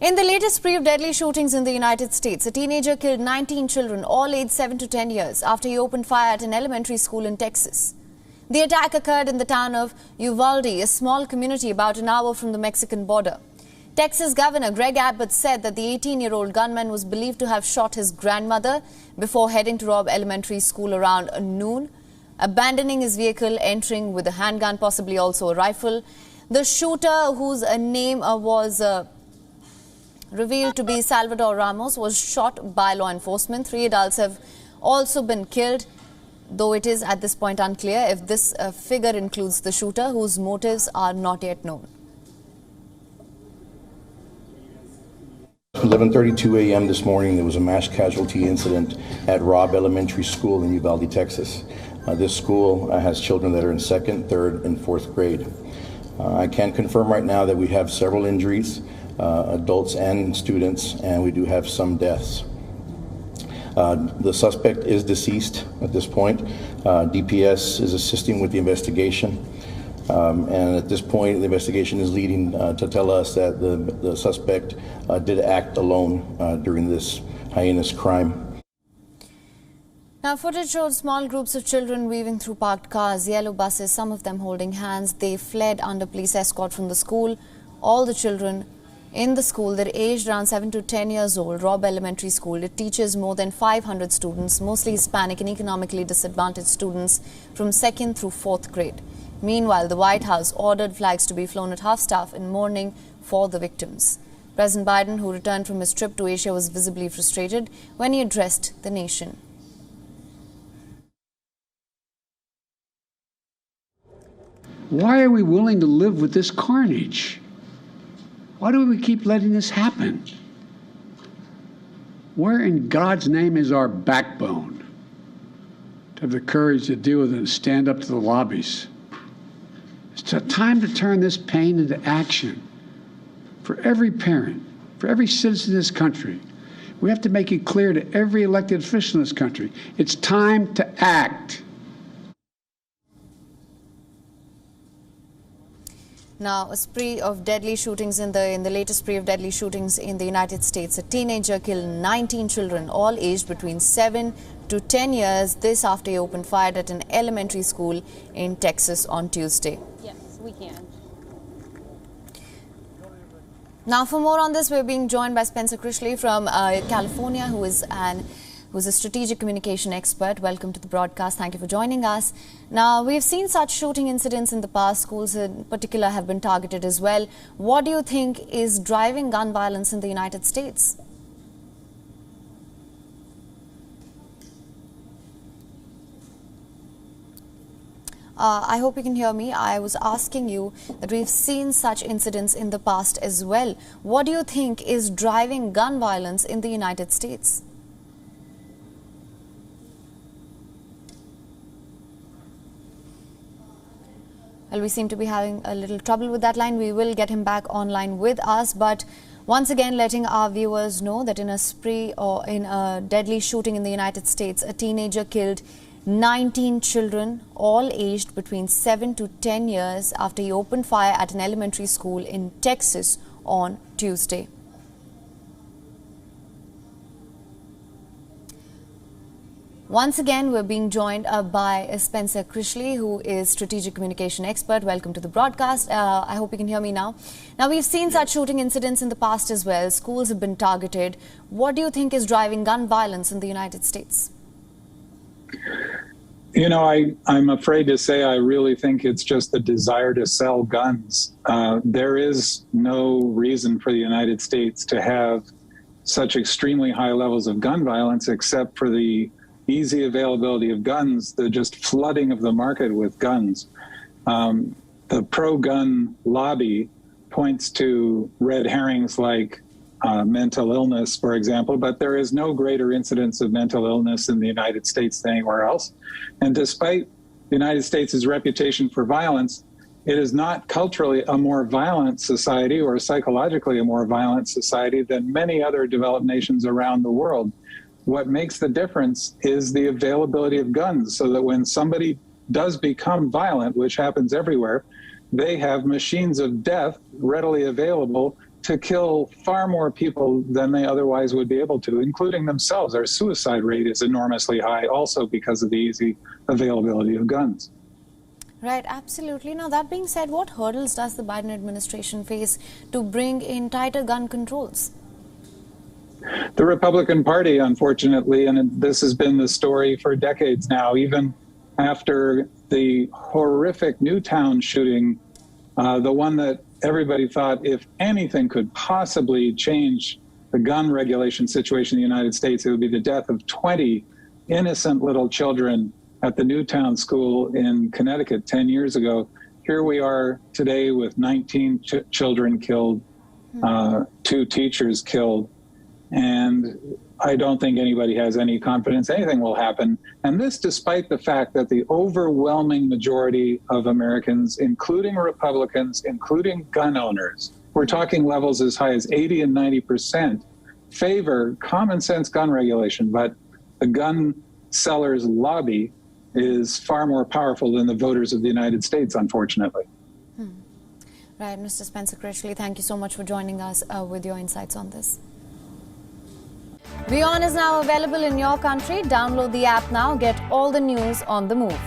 In the latest spree of deadly shootings in the United States, a teenager killed 19 children, all aged 7 to 10 years, after he opened fire at an elementary school in Texas. The attack occurred in the town of Uvalde, a small community about an hour from the Mexican border. Texas Governor Greg Abbott said that the 18-year-old gunman was believed to have shot his grandmother before heading to rob elementary school around noon, abandoning his vehicle, entering with a handgun, possibly also a rifle. The shooter, whose name was revealed to be Salvador Ramos, was shot by law enforcement. 3 adults have also been killed, though it is at this point unclear if this figure includes the shooter, whose motives are not yet known. 11:32 a.m. this morning, there was a mass casualty incident at Robb Elementary School in Uvalde, Texas. This school has children that are in 2nd, 3rd, and 4th grade. I can confirm right now that we have several injuries, adults and students, and we do have some deaths. The suspect is deceased at this point. DPS is assisting with the investigation. And at this point, the investigation is leading to tell us that the suspect did act alone during this heinous crime. Now, footage showed small groups of children weaving through parked cars, yellow buses, some of them holding hands. They fled under police escort from the school. All the children in the school, they're aged around 7 to 10 years old. Robb Elementary School, it teaches more than 500 students, mostly Hispanic and economically disadvantaged students from 2nd through 4th grade. Meanwhile, the White House ordered flags to be flown at half-staff in mourning for the victims. President Biden, who returned from his trip to Asia, was visibly frustrated when he addressed the nation. Why are we willing to live with this carnage? Why do we keep letting this happen? Where in God's name is our backbone to have the courage to deal with it and stand up to the lobbies? It's time to turn this pain into action for every parent, for every citizen in this country. We have to make it clear to every elected official in this country. It's time to act. Now, a spree of deadly shootings in the latest spree of deadly shootings in the United States. A teenager killed 19 children, all aged between 7 to 10 years. This after he opened fire at an elementary school in Texas on Tuesday. Yes, we can. Now, for more on this, we're being joined by Spencer Crishley from California, who is a strategic communication expert. Welcome to the broadcast. Thank you for joining us. Now, we've seen such shooting incidents in the past. Schools in particular have been targeted as well. What do you think is driving gun violence in the United States? I hope you can hear me. I was asking you that we've seen such incidents in the past as well. What do you think is driving gun violence in the United States? Well, we seem to be having a little trouble with that line. We will get him back online with us. But once again, letting our viewers know that in a spree or in a deadly shooting in the United States, a teenager killed 19 children, all aged between 7 to 10 years, after he opened fire at an elementary school in Texas on Tuesday. Once again, we're being joined by Spencer Crishley, who is strategic communication expert. Welcome to the broadcast. I hope you can hear me now. Now, we've seen such shooting incidents in the past as well. Schools have been targeted. What do you think is driving gun violence in the United States? You know, I'm afraid to say I really think it's just the desire to sell guns. There is no reason for the United States to have such extremely high levels of gun violence except for the easy availability of guns, the just flooding of the market with guns. The pro-gun lobby points to red herrings like mental illness, for example, but there is no greater incidence of mental illness in the United States than anywhere else. And despite the United States' reputation for violence, it is not culturally a more violent society or psychologically a more violent society than many other developed nations around the world. What makes the difference is the availability of guns, so that when somebody does become violent, which happens everywhere, they have machines of death readily available to kill far more people than they otherwise would be able to, including themselves. Our suicide rate is enormously high also because of the easy availability of guns. Right, absolutely. Now, that being said, what hurdles does the Biden administration face to bring in tighter gun controls? The Republican Party, unfortunately, and this has been the story for decades now, even after the horrific Newtown shooting, the one that everybody thought, if anything could possibly change the gun regulation situation in the United States, it would be the death of 20 innocent little children at the Newtown school in Connecticut 10 years ago. Here we are today with 19 children killed, 2 teachers killed. And I don't think anybody has any confidence anything will happen. And this despite the fact that the overwhelming majority of Americans, including Republicans, including gun owners, we're talking levels as high as 80 and 90%, favor common sense gun regulation. But the gun sellers' lobby is far more powerful than the voters of the United States, unfortunately. Right, Mr. Spencer Critchley, thank you so much for joining us with your insights on this. WION is now available in your country. Download the app now. Get all the news on the move.